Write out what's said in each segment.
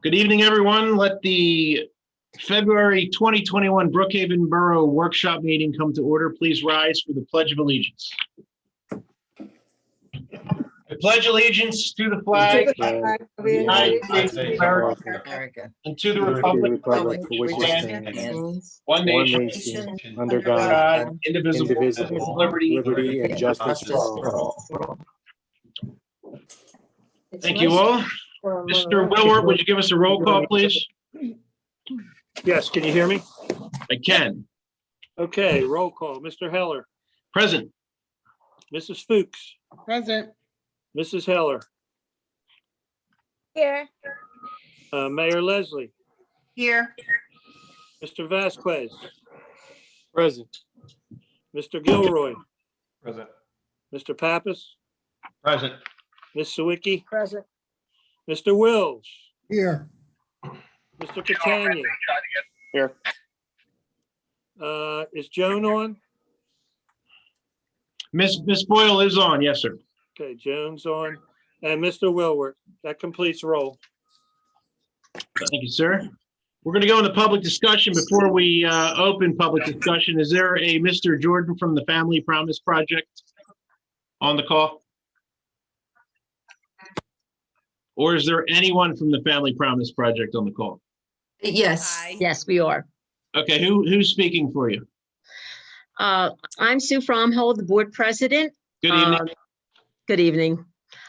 Good evening, everyone. Let the February 2021 Brookhaven Borough Workshop meeting come to order. Please rise for the Pledge of Allegiance. I pledge allegiance to the flag of the United States of America and to the republic for which it stands, one nation, under God, indivisible, indivisible, with liberty and justice for all. Thank you all. Mr. Wilwart, would you give us a roll call, please? Yes, can you hear me? I can. Okay, roll call. Mr. Heller, Present. Mrs. Fuchs, Present. Mrs. Heller, Here. Mayor Leslie, Here. Mr. Vasquez, Present. Mr. Gilroy, Present. Mr. Pappas, Present. Ms. Sawicki, Present. Mr. Wills, Here. Mr. Catania. Here. Is Joan on? Miss Boyle is on. Yes, sir. Okay, Joan's on. And Mr. Wilwart, that completes roll. Thank you, sir. We're going to go into public discussion. Before we open public discussion, is there a Mr. Jordan from the Family Promise Project on the call? Or is there anyone from the Family Promise Project on the call? Yes. Yes, we are. Okay, who's speaking for you? I'm Sue Fromhold, the board president. Good evening. Good evening.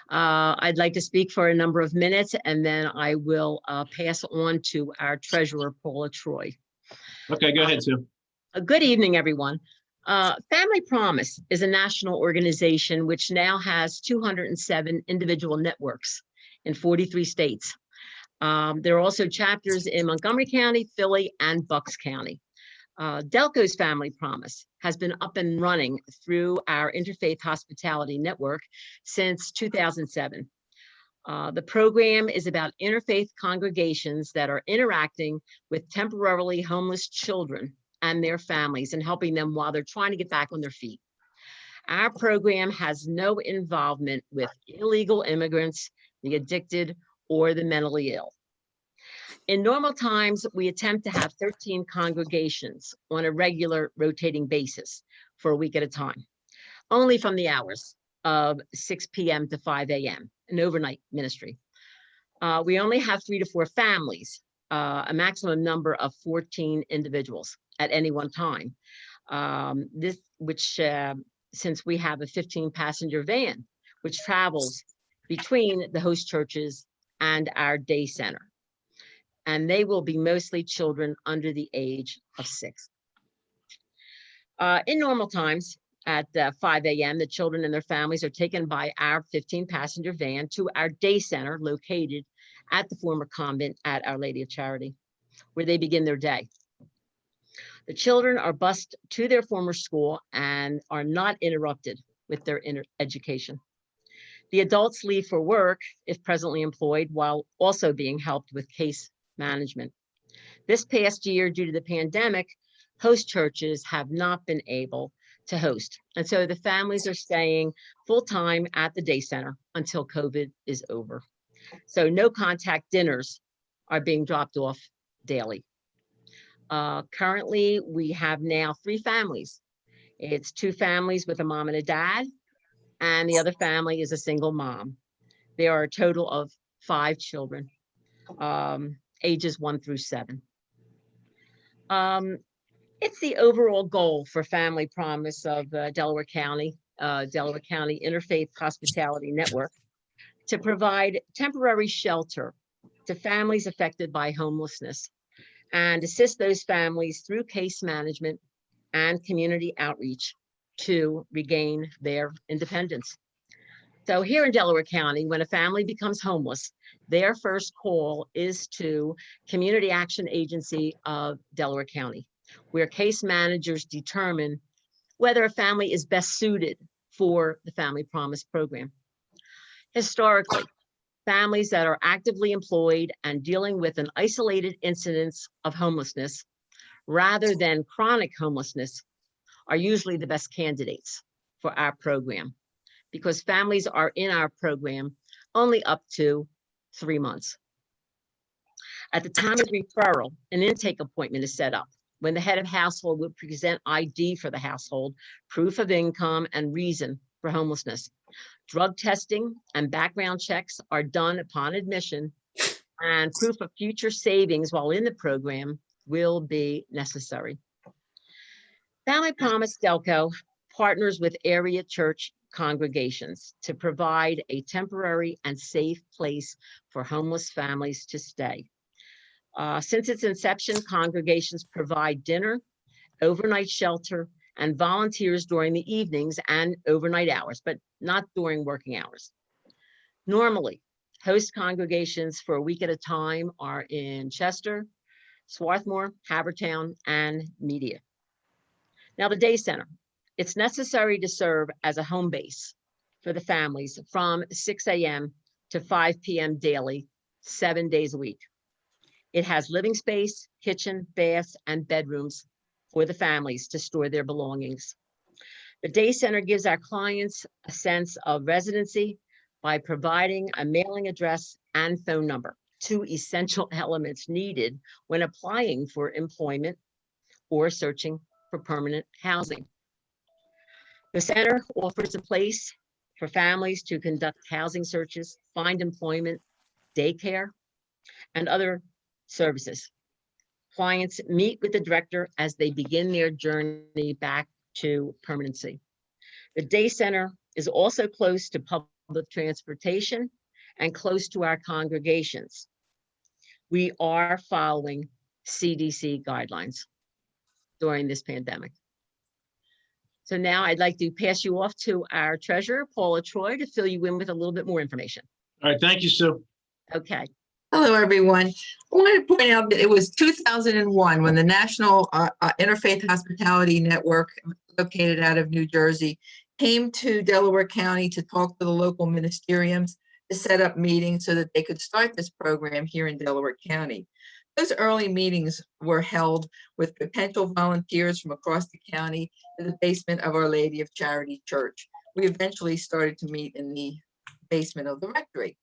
I'd like to speak for a number of minutes and then I will pass on to our treasurer, Paula Troy. Okay, go ahead, Sue. Good evening, everyone. Family Promise is a national organization which now has 207 individual networks in 43 states. There are also chapters in Montgomery County, Philly, and Bucks County. Delco's Family Promise has been up and running through our Interfaith Hospitality Network since 2007. The program is about interfaith congregations that are interacting with temporarily homeless children and their families and helping them while they're trying to get back on their feet. Our program has no involvement with illegal immigrants, the addicted, or the mentally ill. In normal times, we attempt to have 13 congregations on a regular rotating basis for a week at a time, only from the hours of 6 p.m. to 5 a.m., an overnight ministry. We only have 3 to 4 families, a maximum number of 14 individuals at any one time. Since we have a 15-passenger van, which travels between the host churches and our day center. And they will be mostly children under the age of 6. In normal times, at 5 a.m., the children and their families are taken by our 15-passenger van to our day center located at the former convent at Our Lady of Charity, where they begin their day. The children are bused to their former school and are not interrupted with their education. The adults leave for work if presently employed while also being helped with case management. This past year, due to the pandemic, host churches have not been able to host. And so the families are staying full-time at the day center until COVID is over. So no contact dinners are being dropped off daily. Currently, we have now 3 families. It's 2 families with a mom and a dad, and the other family is a single mom. There are a total of 5 children, ages 1 through 7. It's the overall goal for Family Promise of Delaware County Interfaith Hospitality Network to provide temporary shelter to families affected by homelessness and assist those families through case management and community outreach to regain their independence. So here in Delaware County, when a family becomes homeless, their first call is to Community Action Agency of Delaware County, where case managers determine whether a family is best suited for the Family Promise program. Historically, families that are actively employed and dealing with an isolated incidence of homelessness rather than chronic homelessness are usually the best candidates for our program because families are in our program only up to 3 months. At the time of referral, an intake appointment is set up when the head of household will present ID for the household, proof of income, and reason for homelessness. Drug testing and background checks are done upon admission, and proof of future savings while in the program will be necessary. Family Promise Delco partners with area church congregations to provide a temporary and safe place for homeless families to stay. Since its inception, congregations provide dinner, overnight shelter, and volunteers during the evenings and overnight hours, but not during working hours. Normally, host congregations for a week at a time are in Chester, Swarthmore, Havertown, and Media. Now, the day center, it's necessary to serve as a home base for the families from 6 a.m. to 5 p.m. daily, 7 days a week. It has living space, kitchen, baths, and bedrooms for the families to store their belongings. The day center gives our clients a sense of residency by providing a mailing address and phone number, two essential elements needed when applying for employment or searching for permanent housing. The center offers a place for families to conduct housing searches, find employment, daycare, and other services. Clients meet with the director as they begin their journey back to permanency. The day center is also close to public transportation and close to our congregations. We are following CDC guidelines during this pandemic. So now I'd like to pass you off to our treasurer, Paula Troy, to fill you in with a little bit more information. All right, thank you, Sue. Okay. Hello, everyone. I wanted to point out that it was 2001 when the National Interfaith Hospitality Network, located out of New Jersey, came to Delaware County to talk to the local ministeriums to set up meetings so that they could start this program here in Delaware County. Those early meetings were held with potential volunteers from across the county in the basement of Our Lady of Charity Church. We eventually started to meet in the basement of the rectory.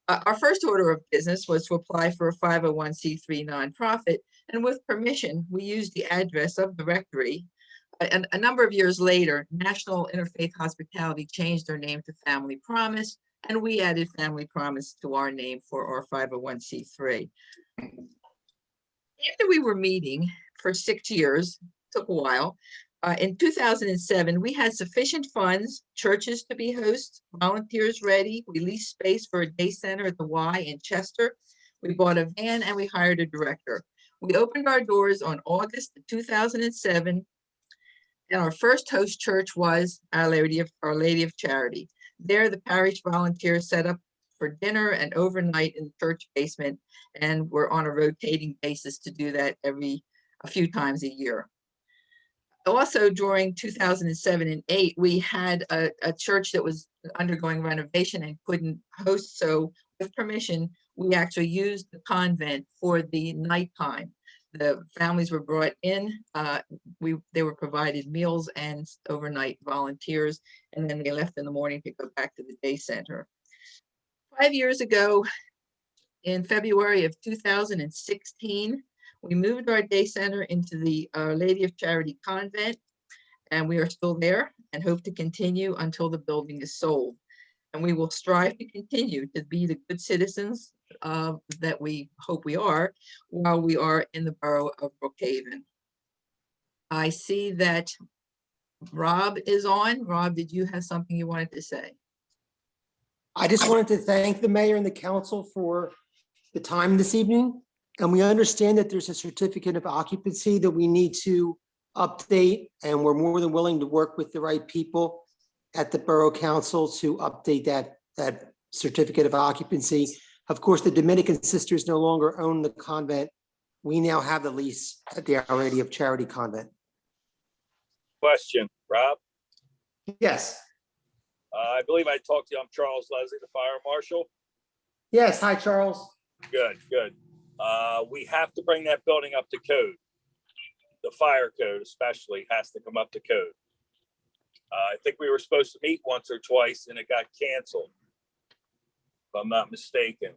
Our first order of business was to apply for a 501c3 nonprofit, and with permission, we used the address of the rectory. And a number of years later, National Interfaith Hospitality changed their name to Family Promise, and we added Family Promise to our name for our 501c3. After we were meeting for 6 years, took a while, in 2007, we had sufficient funds, churches to be hosts, volunteers ready. We leased space for a day center at the Y in Chester. We bought a van and we hired a director. We opened our doors on August 2007, and our first host church was Our Lady of Charity. There, the parish volunteers set up for dinner and overnight in the church basement, and we're on a rotating basis to do that a few times a year. Also, during 2007 and 8, we had a church that was undergoing renovation and couldn't host. So with permission, we actually used the convent for the nighttime. The families were brought in, they were provided meals and overnight volunteers, and then they left in the morning to go back to the day center. 5 years ago, in February of 2016, we moved our day center into the Our Lady of Charity convent, and we are still there and hope to continue until the building is sold. And we will strive to continue to be the good citizens that we hope we are while we are in the borough of Brookhaven. I see that Rob is on. Rob, did you have something you wanted to say? I just wanted to thank the mayor and the council for the time this evening. And we understand that there's a certificate of occupancy that we need to update, and we're more than willing to work with the right people at the Borough Council to update that certificate of occupancy. Of course, the Dominican sisters no longer own the convent. We now have the lease at the Our Lady of Charity convent. Question, Rob? Yes. I believe I talked to you. I'm Charles Leslie, the fire marshal. Yes. Hi, Charles. Good, good. We have to bring that building up to code. The fire code especially has to come up to code. I think we were supposed to meet once or twice and it got canceled, if I'm not mistaken.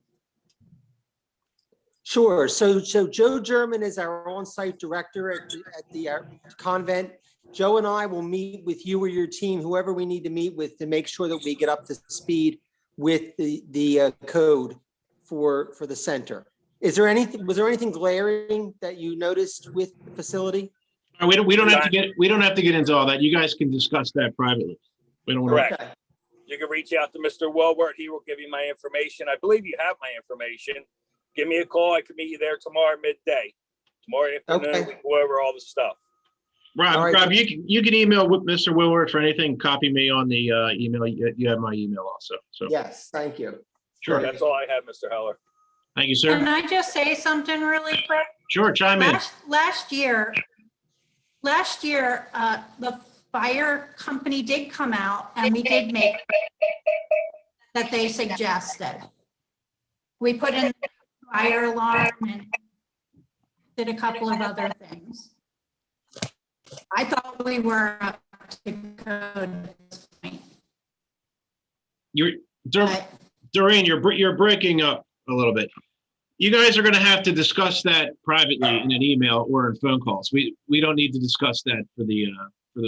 Sure. So Joe German is our on-site director at the convent. Joe and I will meet with you or your team, whoever we need to meet with, to make sure that we get up to speed with the code for the center. Was there anything glaring that you noticed with the facility? We don't have to get into all that. You guys can discuss that privately. We don't want Correct. Okay. You can reach out to Mr. Wilbert. He will give you my information. I believe you have my information. Give me a call. I can meet you there tomorrow midday. Tomorrow afternoon, Okay. we go over all the stuff. Rob, All right. Rob, you can email with Mr. Willard for anything. Copy me on the email. You have my email also. So Yes, thank you. sure. That's all I have, Mr. Heller. Thank you, Can sir. I just say something really quick? Sure, chime in. Last year, the fire company did come out and we did make that they suggested. We put in fire alarm and did a couple of other things. I thought we were up to code at this point. But Doreen, you're breaking up a little bit. You guys are going to have to discuss that privately in an email or in phone calls. We don't need to discuss that for the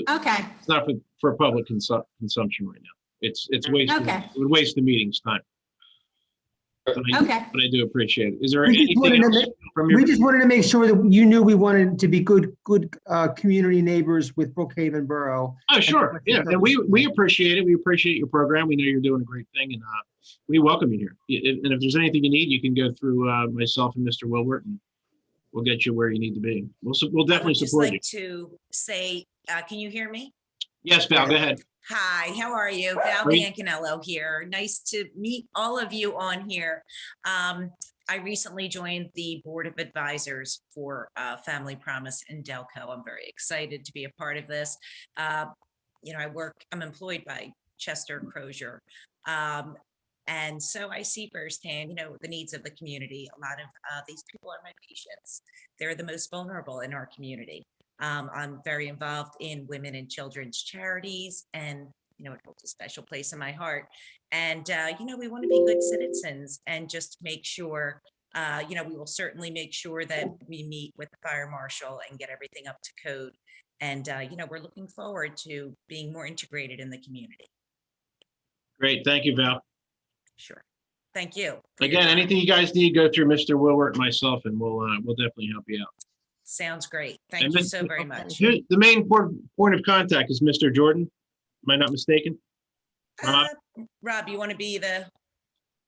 okay, it's not for public consumption right now. It's wasted. Okay. It would waste the meeting's time. But okay. I do appreciate it. Is there We just anything wanted to else from your? We just wanted to make sure that you knew we wanted to be good community neighbors with Brookhaven Borough. Oh, sure. Yeah, and we appreciate it. We appreciate your program. We know you're doing a great thing, and we welcome you here. And if there's anything you need, you can go through myself and Mr. Wilbert, and we'll get you where you need to be. We'll definitely support you. Just like to say, can you hear me? Yes, Val, go ahead. Hi, how are you? Val Great. Biancanello here. Nice to meet all of you on here. I recently joined the Board of Advisors for Family Promise in Delco. I'm very excited to be a part of this. I'm employed by Chester Crozier. And so I see firsthand, the needs of the community. A lot of these people are my patients. They're the most vulnerable in our community. I'm very involved in women and children's charities, and it holds a special place in my heart. And we want to be good citizens and just make sure, we will certainly make sure that we meet with the fire marshal and get everything up to code. And we're looking forward to being more integrated in the community. Great, thank you, Val. Sure, thank you. Again, anything you guys need, go through Mr. Wilbert and myself, and we'll definitely help you out. Sounds great. Thank you so very much. The main point of contact is Mr. Jordan. Am I not mistaken? Rob, you want to be the?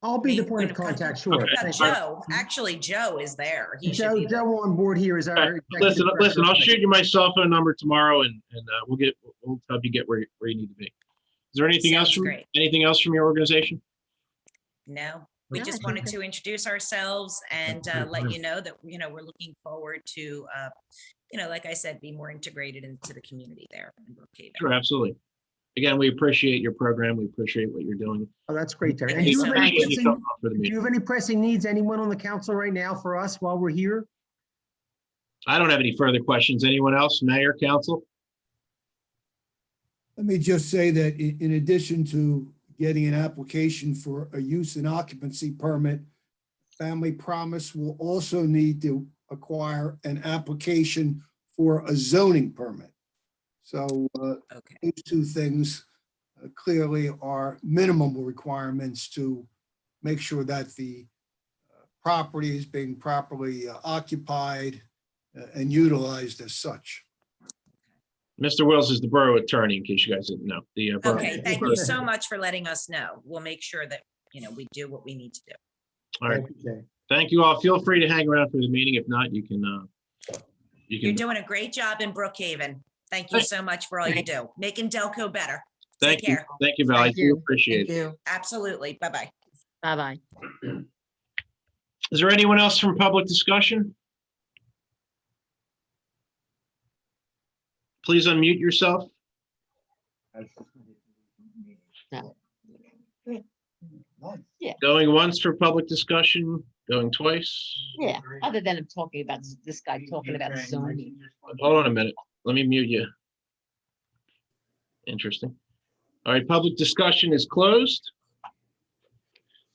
I'll be the point of contact, sure. Okay. Thank you. Joe, actually, Joe is there. He should be Joe on board here is our. Listen, executive director. I'll shoot you my cell phone number tomorrow, and we'll help you get where you need to be. Is there anything else? Sounds great. Anything else from your organization? No, we No, just I wanted think to introduce ourselves and let you know that, we're looking forward to, like I said, be more integrated into the community there in Brookhaven. Sure, absolutely. Again, we appreciate your program. We appreciate what you're doing. Oh, that's great, Terry. Thank And you do so you have any much. pressing- For the do you meeting. have any pressing needs, anyone on the council right now for us while we're here? I don't have any further questions. Anyone else? Mayor, council? Let me just say that in addition to getting an application for a use and occupancy permit, Family Promise will also need to acquire an application for a zoning permit. So Okay. those two things clearly are minimum requirements to make sure that the property is being properly occupied and utilized as such. Mr. Wills is the borough attorney, in case you guys didn't know. The borough- Okay, thank you so much for letting us know. We'll make sure that, we do what we need to do. All right. Thank you, Jay. Thank you all. Feel free to hang around for the meeting. If not, you can. You're doing a great job in Brookhaven. Thank you so much for all you do, making Delco better. Thank Take you. care. Thank you, Val. I Thank do you. appreciate Thank it. you. Absolutely. Bye-bye. Bye-bye. Is there anyone else from public discussion? Please unmute yourself. Going once for public discussion, going twice. Yeah, other than I'm talking about this guy talking about zoning. Hold on a minute. Let me mute you. Interesting. All right, public discussion is closed.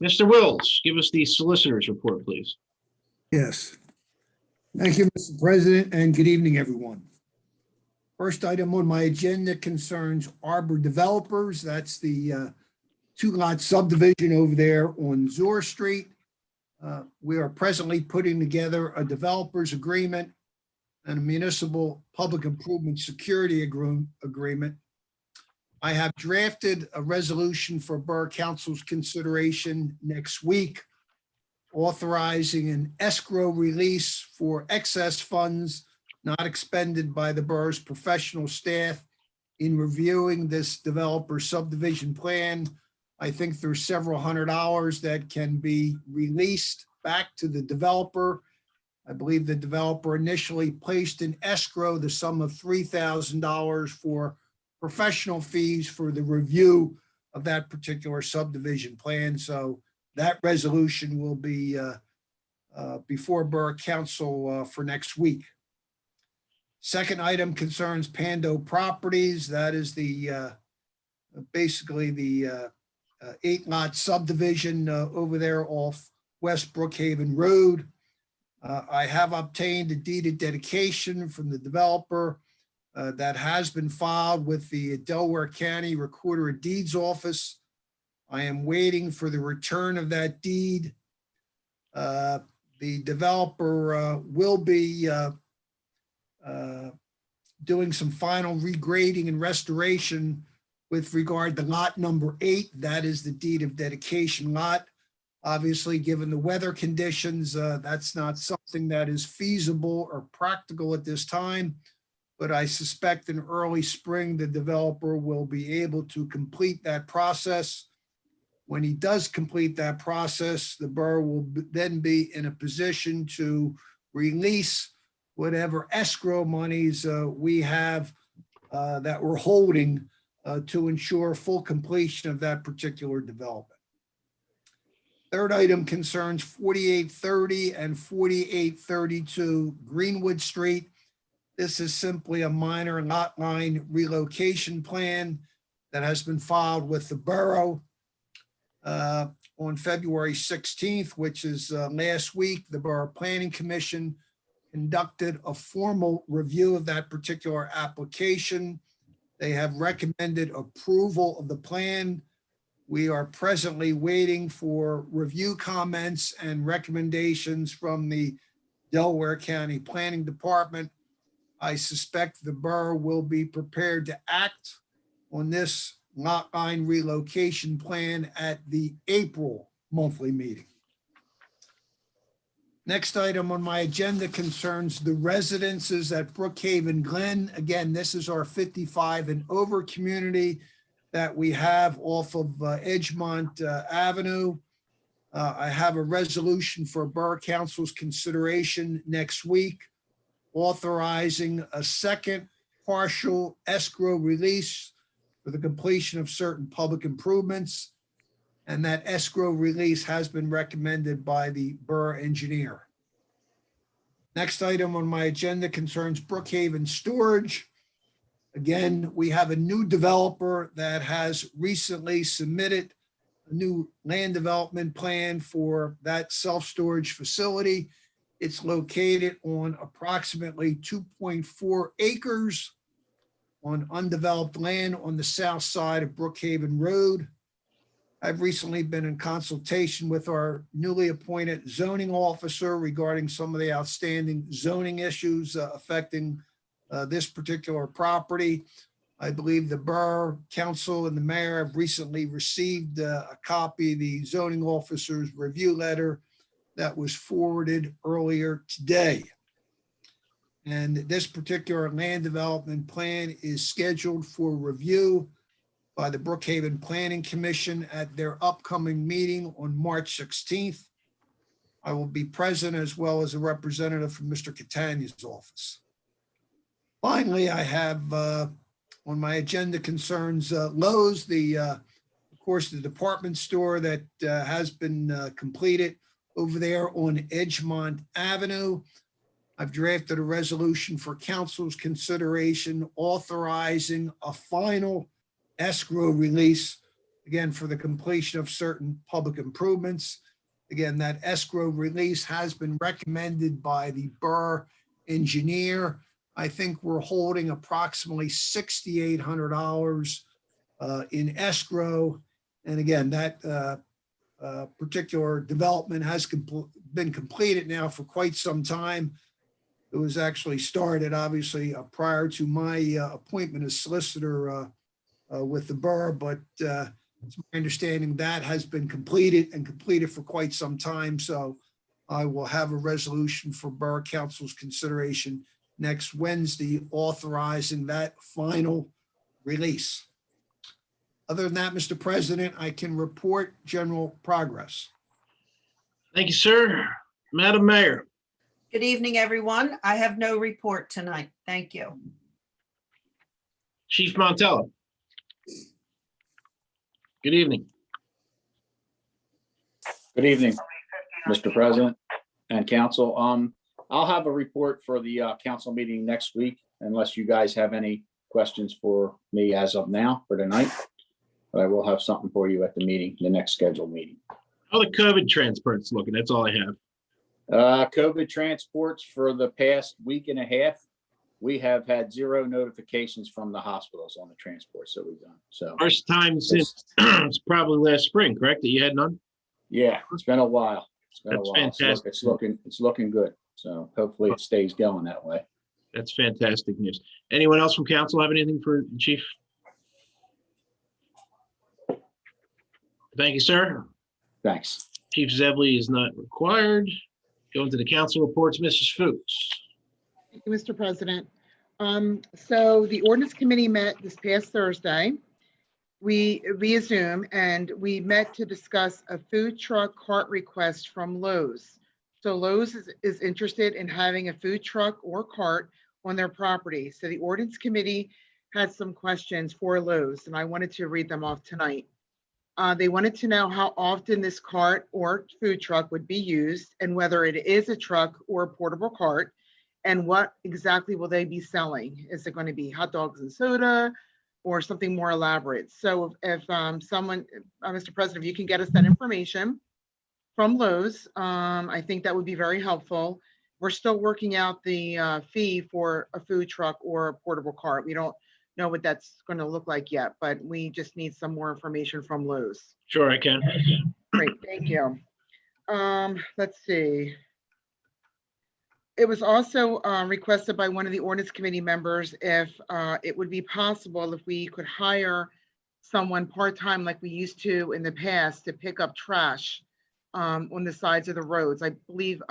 Mr. Wills, give us the solicitor's report, please. Yes. Thank you, Mr. President, and good evening, everyone. First item on my agenda concerns Arbor Developers. That's the two-lot subdivision over there on Zor Street. We are presently putting together a developers agreement and a municipal public improvement security agreement. I have drafted a resolution for Borough Council's consideration next week, authorizing an escrow release for excess funds not expended by the borough's professional staff in reviewing this developer subdivision plan. I think there's several $100s that can be released back to the developer. I believe the developer initially placed in escrow the sum of $3,000 for professional fees for the review of that particular subdivision plan. So that resolution will be before Borough Council for next week. Second item concerns Pando Properties. That is the basically the 8-lot subdivision over there off West Brookhaven Road. I have obtained a deed of dedication from the developer that has been filed with the Delaware County Recorder of Deeds Office. I am waiting for the return of that deed. The developer will be doing some final regrading and restoration with regard to lot number 8. That is the deed of dedication lot. Obviously, given the weather conditions, that's not something that is feasible or practical at this time. But I suspect in early spring, the developer will be able to complete that process. When he does complete that process, the borough will then be in a position to release whatever escrow monies we have that we're holding to ensure full completion of that particular development. Third item concerns 4830 and 4832 Greenwood Street. This is simply a minor lot line relocation plan that has been filed with the borough on February 16th, which is last week. The Borough Planning Commission conducted a formal review of that particular application. They have recommended approval of the plan. We are presently waiting for review comments and recommendations from the Delaware County Planning Department. I suspect the borough will be prepared to act on this lot line relocation plan at the April monthly meeting. Next item on my agenda concerns the residences at Brookhaven Glen. Again, this is our 55 and over community that we have off of Edgemont Avenue. I have a resolution for Borough Council's consideration next week, authorizing a second partial escrow release for the completion of certain public improvements. And that escrow release has been recommended by the borough engineer. Next item on my agenda concerns Brookhaven Storage. Again, we have a new developer that has recently submitted a new land development plan for that self-storage facility. It's located on approximately 2.4 acres on undeveloped land on the south side of Brookhaven Road. I've recently been in consultation with our newly appointed zoning officer regarding some of the outstanding zoning issues affecting this particular property. I believe the Borough Council and the mayor have recently received a copy of the zoning officer's review letter that was forwarded earlier today. And this particular land development plan is scheduled for review by the Brookhaven Planning Commission at their upcoming meeting on March 16th. I will be present as well as a representative from Mr. Catania's office. Finally, I have on my agenda concerns Lowe's, of course, the department store that has been completed over there on Edgemont Avenue. I've drafted a resolution for council's consideration authorizing a final escrow release, again, for the completion of certain public improvements. Again, that escrow release has been recommended by the borough engineer. I think we're holding approximately $6,800 in escrow. And again, that particular development has been completed now for quite some time. It was actually started, obviously, prior to my appointment as solicitor with the borough, but it's my understanding that has been completed and completed for quite some time. So I will have a resolution for Borough Council's consideration next Wednesday authorizing that final release. Other than that, Mr. President, I can report general progress. Thank you, sir. Madam Mayor. Good evening, everyone. I have no report tonight. Thank you. Chief Montello. Good evening. Good evening, Mr. President and council. I'll have a report for the council meeting next week, unless you guys have any questions for me as of now for tonight. But I will have something for you at the meeting, the next scheduled meeting. How the COVID transports looking? That's all I have. COVID transports for the past week and a half, we have had 0 notifications from the hospitals on the transports that we've done. So First time since it's probably last spring, correct? That you had none? yeah, it's been a while. It's been That's a while. fantastic. It's looking good. So hopefully it stays going that way. That's fantastic news. Anyone else from council have anything for the chief? Thank you, sir. Thanks. Chief Zebley is not required. Going to the council reports, Mrs. Fuchs. Thank you, Mr. President. So the ordinance committee met this past Thursday. We via Zoom, and we met to discuss a food truck cart request from Lowe's. So Lowe's is interested in having a food truck or cart on their property. So the ordinance committee had some questions for Lowe's, and I wanted to read them off tonight. They wanted to know how often this cart or food truck would be used and whether it is a truck or a portable cart, and what exactly will they be selling? Is it going to be hot dogs and soda or something more elaborate? So if someone, Mr. President, if you can get us that information from Lowe's, I think that would be very helpful. We're still working out the fee for a food truck or a portable cart. We don't know what that's going to look like yet, but we just need some more information from Lowe's. Sure, I can. Great, thank you. Let's see. It was also requested by one of the ordinance committee members if it would be possible if we could hire someone part-time like we used to in the past to pick up trash on the sides of the roads. I believe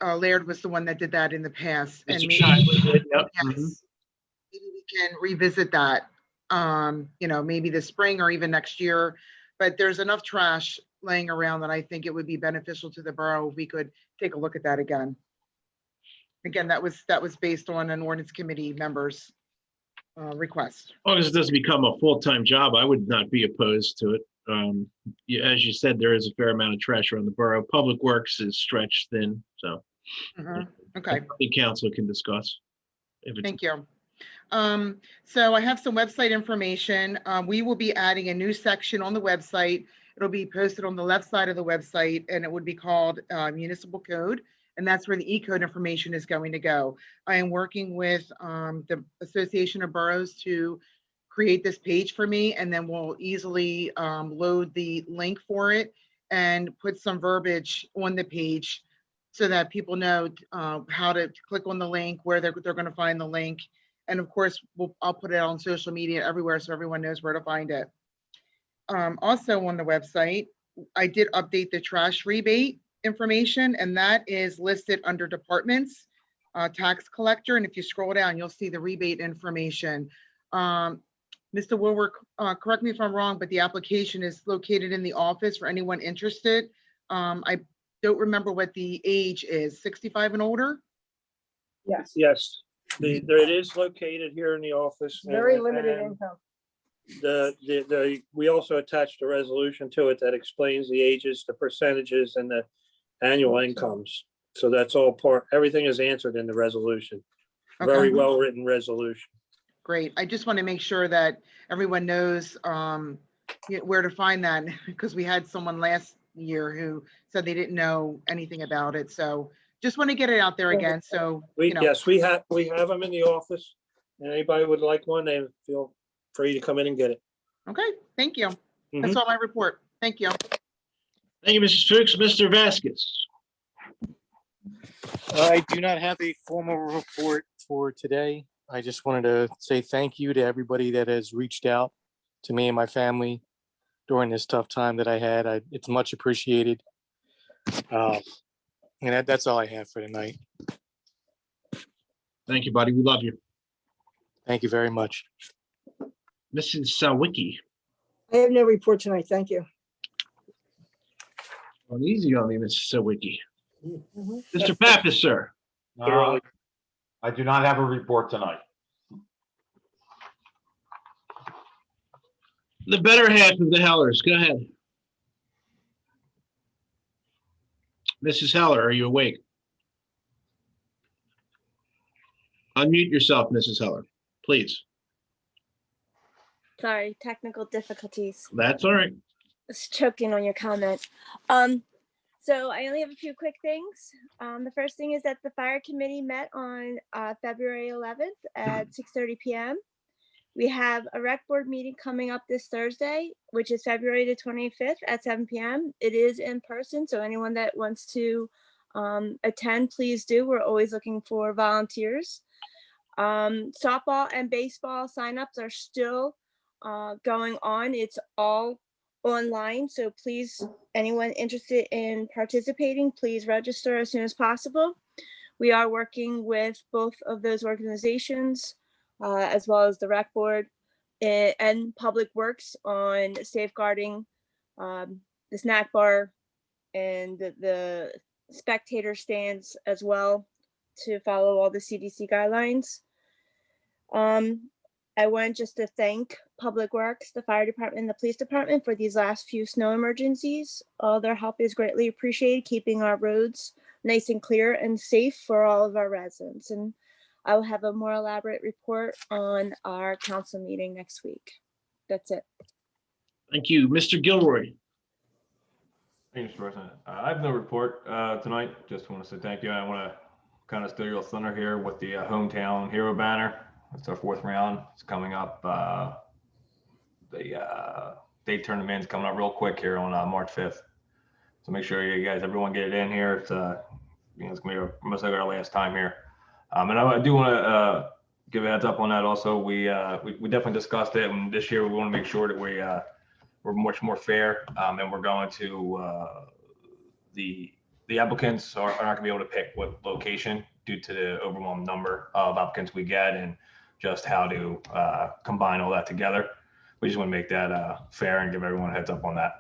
Laird was the one that did that in the past. And maybe, Yep. yes, maybe we can revisit that, maybe this spring or even next year. But there's enough trash laying around that I think it would be beneficial to the borough if we could take a look at that again. Again, that was based on an ordinance committee member's request. As long as it doesn't become a full-time job, I would not be opposed to it. As you said, there is a fair amount of trash around the borough. Public Works is stretched thin, so. Okay. The council can discuss. Thank you. So I have some website information. We will be adding a new section on the website. It'll be posted on the left side of the website, and it would be called Municipal Code, and that's where the E-code information is going to go. I am working with the Association of Boroughs to create this page for me, and then we'll easily load the link for it and put some verbiage on the page so that people know how to click on the link, where they're going to find the link. And of course, I'll put it on social media everywhere so everyone knows where to find it. Also on the website, I did update the trash rebate information, and that is listed under departments, tax collector. And if you scroll down, you'll see the rebate information. Mr. Woolworth, correct me if I'm wrong, but the application is located in the office for anyone interested. I don't remember what the age is, 65 and older? Yes. Yes, it is located here in the office. Very limited income. We also attached a resolution to it that explains the ages, the percentages, and the annual incomes. So that's all everything is answered in the resolution. Okay. Very well-written resolution. Great. I just want to make sure that everyone knows where to find that, because we had someone last year who said they didn't know anything about it. So just want to get it out there again. So, you know, Yes, we have them in the office. And anybody would like one, they feel free to come in and get it. okay, thank you. That's all my report. Thank you. Thank you, Mrs. Fuchs. Mr. Vasquez. I do not have a formal report for today. I just wanted to say thank you to everybody that has reached out to me and my family during this tough time that I had. It's much appreciated. And that's all I have for tonight. Thank you, buddy. We love you. Thank you very much. Mrs. Sawicki. I have no report tonight. Thank you. Well, easy on me, Mrs. Sawicki. Mr. Pappas, sir. I do not have a report tonight. The better half of the Hellers. Go ahead. Mrs. Heller, are you awake? Unmute yourself, Mrs. Heller, please. Sorry, technical difficulties. That's all right. It's choking on your comment. So I only have a few quick things. The first thing is that the fire committee met on February 11th at 6:30 p.m. We have a rec board meeting coming up this Thursday, which is February the 25th at 7 p.m. It is in person, so anyone that wants to attend, please do. We're always looking for volunteers. Softball and baseball signups are still going on. It's all online, so please, anyone interested in participating, please register as soon as possible. We are working with both of those organizations, as well as the rec board and Public Works on safeguarding the snack bar and the spectator stands as well, to follow all the CDC guidelines. I want just to thank Public Works, the fire department, and the police department for these last few snow emergencies. All their help is greatly appreciated, keeping our roads nice and clear and safe for all of our residents. And I will have a more elaborate report on our council meeting next week. That's it. Thank you. Mr. Gilroy. Thank you, Mr. President. I have no report tonight. Just want to say thank you. I want to kind of steal your thunder here with the hometown hero banner. It's our 4th round. It's coming up. The state tournament's coming up real quick here on March 5th. So make sure you guys, everyone, get it in here. It's it's gonna be most likely our last time here. And I do want to give a heads up on that. Also, we definitely discussed it, and this year we want to make sure that we're much more fair, and we're going to the applicants are not going to be able to pick what location due to the overwhelming number of applicants we get, and just how to combine all that together. We just want to make that fair and give everyone a heads up on that.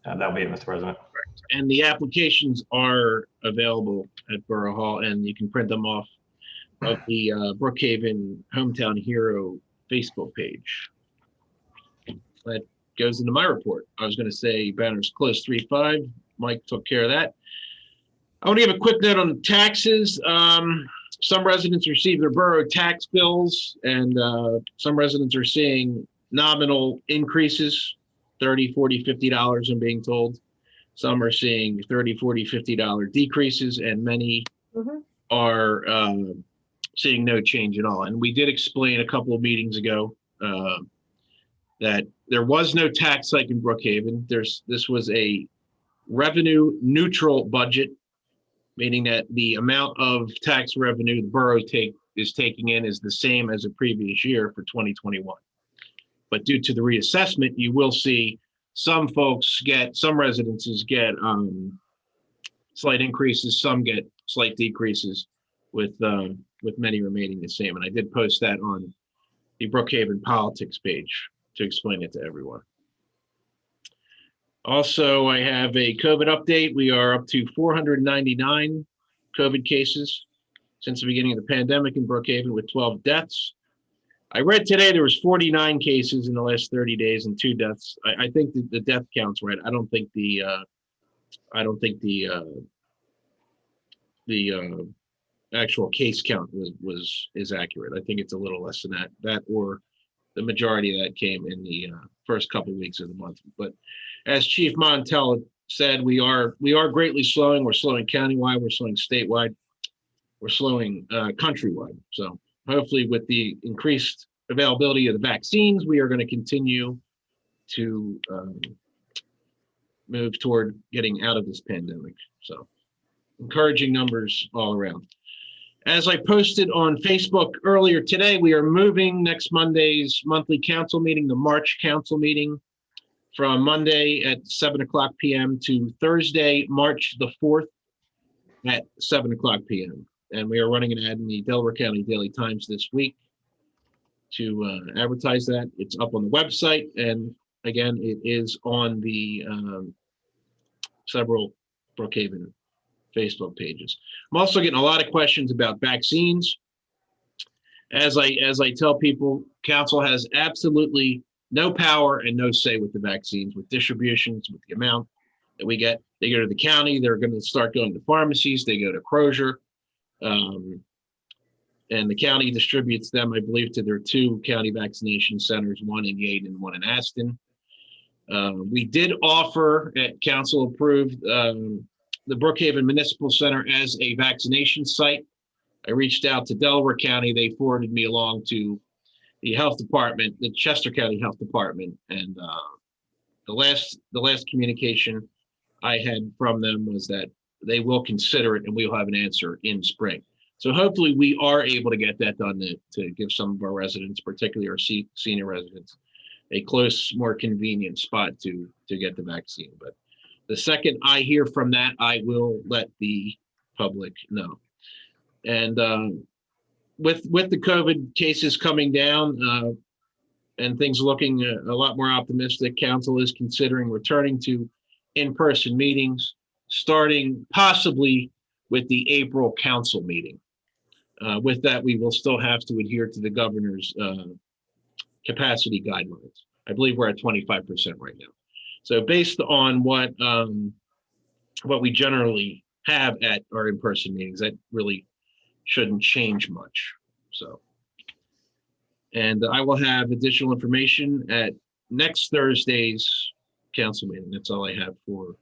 That'll be it, Mr. President. And the applications are available at Borough Hall, and you can print them off of the Brookhaven Hometown Hero Facebook page. That goes into my report. I was going to say banners close 3-5. Mike took care of that. I want to give a quick note on taxes. Some residents receive their borough tax bills, and some residents are seeing nominal increases, $30, $40, $50, I'm being told. Some are seeing $30, $40, $50 decreases, and many are seeing no change at all. And we did explain a couple of meetings ago that there was no tax hike in Brookhaven. This was a revenue neutral budget, meaning that the amount of tax revenue the borough is taking in is the same as the previous year for 2021. But due to the reassessment, you will see some residences get slight increases, some get slight decreases, with many remaining the same. And I did post that on the Brookhaven politics page to explain it to everyone. Also, I have a COVID update. We are up to 499 COVID cases since the beginning of the pandemic in Brookhaven, with 12 deaths. I read today there was 49 cases in the last 30 days and 2 deaths. I think the death count's right. I don't think the actual case count is accurate. I think it's a little less than that, or the majority of that came in the first couple of weeks of the month. But as Chief Montel said, we are greatly slowing. We're slowing countywide, we're slowing statewide, we're slowing countrywide. So hopefully with the increased availability of the vaccines, we are going to continue to move toward getting out of this pandemic. So encouraging numbers all around. As I posted on Facebook earlier today, we are moving next Monday's monthly council meeting, the March council meeting, from Monday at 7:00 p.m. to Thursday, March the 4th at 7:00 p.m. And we are running an ad in the Delaware County Daily Times this week to advertise that. It's up on the website. And again, it is on the several Brookhaven Facebook pages. I'm also getting a lot of questions about vaccines. As I tell people, council has absolutely no power and no say with the vaccines, with distributions, with the amount that we get. They go to the county, they're going to start going to pharmacies, they go to Crozier, and the county distributes them, I believe, to their 2 county vaccination centers, one in Yadin and one in Aston. We did offer, at council approved, the Brookhaven Municipal Center as a vaccination site. I reached out to Delaware County. They forwarded me along to the health department, the Chester County Health Department. And the last communication I had from them was that they will consider it and we will have an answer in spring. So hopefully we are able to get that done to give some of our residents, particularly our senior residents, a close, more convenient spot to get the vaccine. But the second I hear from that, I will let the public know. And with the COVID cases coming down and things looking a lot more optimistic, council is considering returning to in-person meetings, starting possibly with the April council meeting. With that, we will still have to adhere to the governor's capacity guidelines. I believe we're at 25% right now. So based on what we generally have at our in-person meetings, that really shouldn't change much. So, and I will have additional information at next Thursday's council meeting. That's all I have for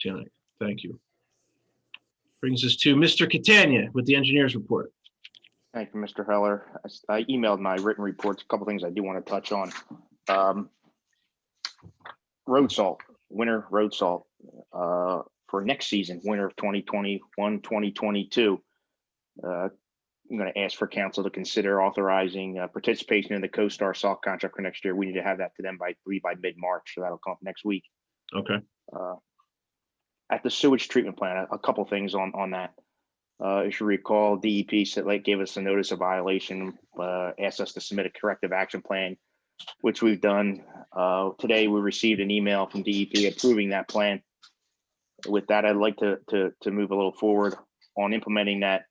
tonight. Thank you. Brings us to Mr. Catania with the engineer's report. Thank you, Mr. Heller. I emailed my written reports, a couple things I do want to touch on. Road salt, winter road salt for next season, winter of 2021, 2022. I'm going to ask for council to consider authorizing participation in the CoStar salt contract for next year. We need to have that to them by mid-March, so that'll come up next week. Okay. At the sewage treatment plant, a couple things on that. As you recall, DEP gave us a notice of violation, asked us to submit a corrective action plan, which we've done. Today, we received an email from DEP approving that plan. With that, I'd like to move a little forward on implementing that.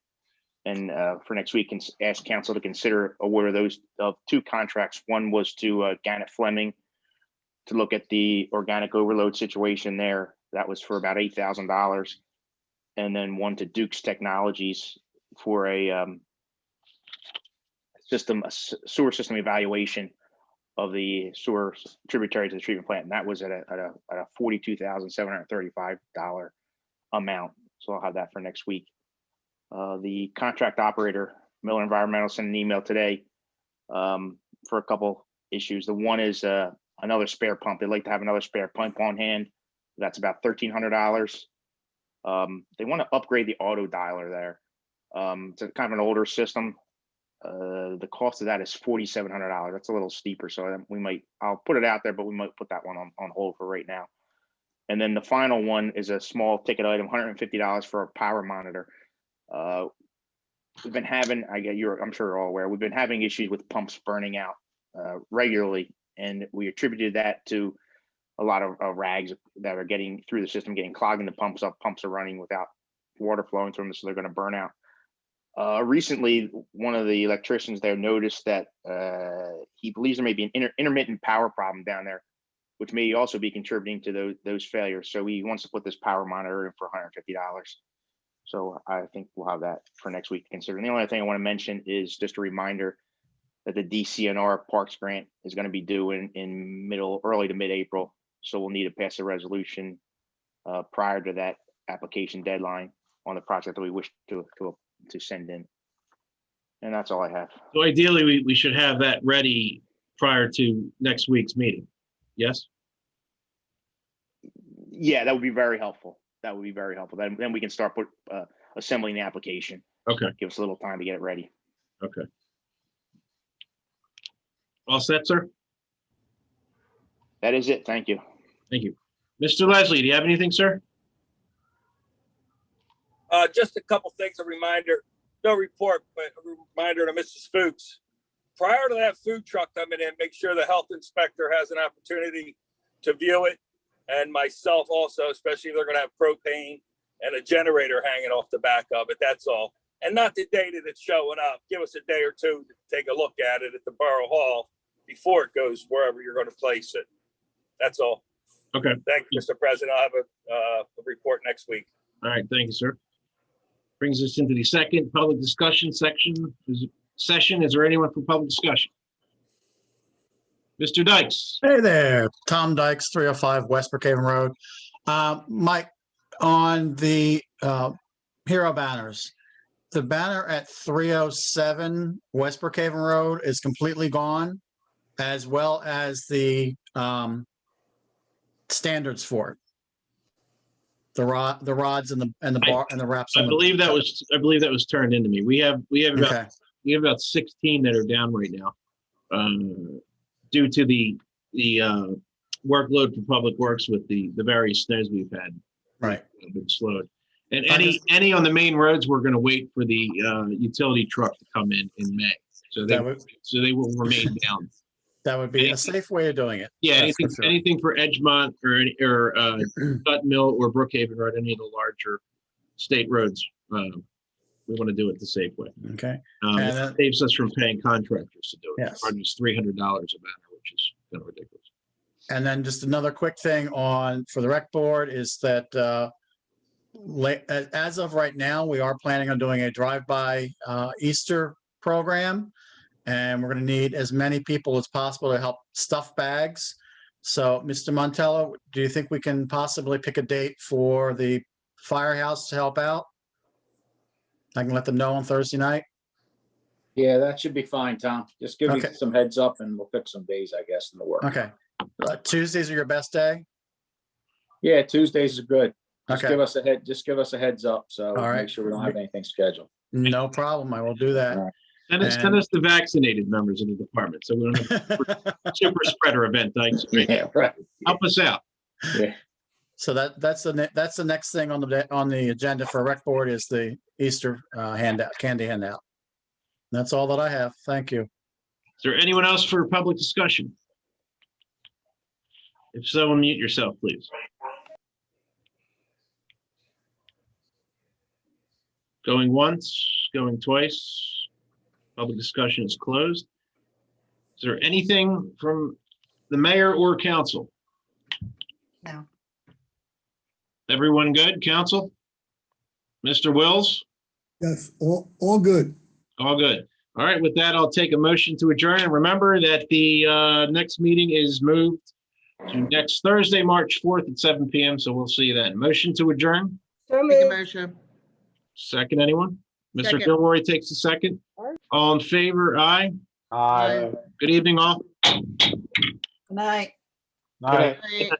And for next week, and ask council to consider award of those 2 contracts. One was to Gannett Fleming to look at the organic overload situation there. That was for about $8,000. And then one to Duke's Technologies for a sewer system evaluation of the sewer tributary to the treatment plant. And that was at a $42,735 amount. So I'll have that for next week. The contract operator, Miller Environmental, sent an email today for a couple issues. The one is another spare pump. They'd like to have another spare pump on hand. That's about $1,300. They want to upgrade the auto dialer there. It's kind of an older system. The cost of that is $4,700. That's a little steeper. So I'll put it out there, but we might put that one on hold for right now. And then the final one is a small ticket item, $150 for a power monitor. We've been having, I'm sure you're all aware, we've been having issues with pumps burning out regularly. And we attributed that to a lot of rags that are getting through the system, getting clogging the pumps up. Pumps are running without water flowing through them, so they're going to burn out. Recently, one of the electricians there noticed that he believes there may be an intermittent power problem down there, which may also be contributing to those failures. So he wants to put this power monitor in for $150. So I think we'll have that for next week to consider. And the only thing I want to mention is just a reminder that the DCNR Parks grant is going to be due in early to mid-April. So we'll need to pass a resolution prior to that application deadline on the project that we wish to send in. And that's all I have. So ideally, we should have that ready prior to next week's meeting. Yes? Yeah, that would be very helpful. That would be very helpful. Then we can start assembling the application. Okay, Give us a little time to get it ready. okay. All set, sir? That is it. Thank you. Thank you. Mr. Leslie, do you have anything, sir? Just a couple things, a reminder, no report, but a reminder to Mrs. Fuchs. Prior to that food truck coming in, make sure the health inspector has an opportunity to view it. And myself also, especially if they're gonna have propane and a generator hanging off the back of it, that's all. And not the day that it's showing up. Give us a day or two to take a look at it at the Borough Hall before it goes wherever you're gonna place it. That's all. Okay. Thank you, Mr. President. I'll have a report next week. All right, thank you, sir. Brings us into the second public discussion session. Is there anyone for public discussion? Mr. Dykes? Hey there, Tom Dykes, 305 West Brookhaven Road. Mike, on the hero banners, the banner at 307 West Brookhaven Road is completely gone, as well as the standards for it. The rods and the bar and the wraps. I believe that was turned into me. We have about 16 that are down right now. Due to the workload for Public Works with the various snows we've had. Right. Been slowed. And any on the main roads, we're going to wait for the utility truck to come in May. So they will remain down. That would be a safe way of doing it. Yeah, anything for Edgemont or Dutton Mill or Brookhaven Road, any of the larger state roads, we want to do it the safe way. Okay. It saves us from paying contractors to do it. Yes. It's $300 a banner, which is kind of ridiculous. And then just another quick thing for the rec board is that as of right now, we are planning on doing a drive-by Easter program. And we're going to need as many people as possible to help stuff bags. So, Mr. Montello, do you think we can possibly pick a date for the firehouse to help out? I can let them know on Thursday night. Yeah, that should be fine, Tom. Just give me Okay. some heads up and we'll pick some days, I guess, in the work. Okay. Tuesdays are your best day? Yeah, Tuesdays are good. Just Okay. give us a heads up, so All right. make sure we don't have anything scheduled. No problem. I will do that. All right. Send us the vaccinated members of the department, so we don't have a super spreader event, Dykes. Yeah, right. Help us out. Yeah. So that's the next thing on the agenda for rec board is the Easter candy handout. That's all that I have. Thank you. Is there anyone else for public discussion? If so, unmute yourself, please. Going once, going twice. Public discussion is closed. Is there anything from the mayor or council? No. Everyone good, council? Mr. Wills? Yes, all good. All good. All right, with that, I'll take a motion to adjourn. And remember that the next meeting is moved to next Thursday, March 4th at 7 p.m. So we'll see you then. Motion to adjourn. So Make a moved. motion. Second, anyone? Mr. Second. Gilroy takes a second. All in favor? Aye. Aye. Good evening, all. Good night. Aye. Right.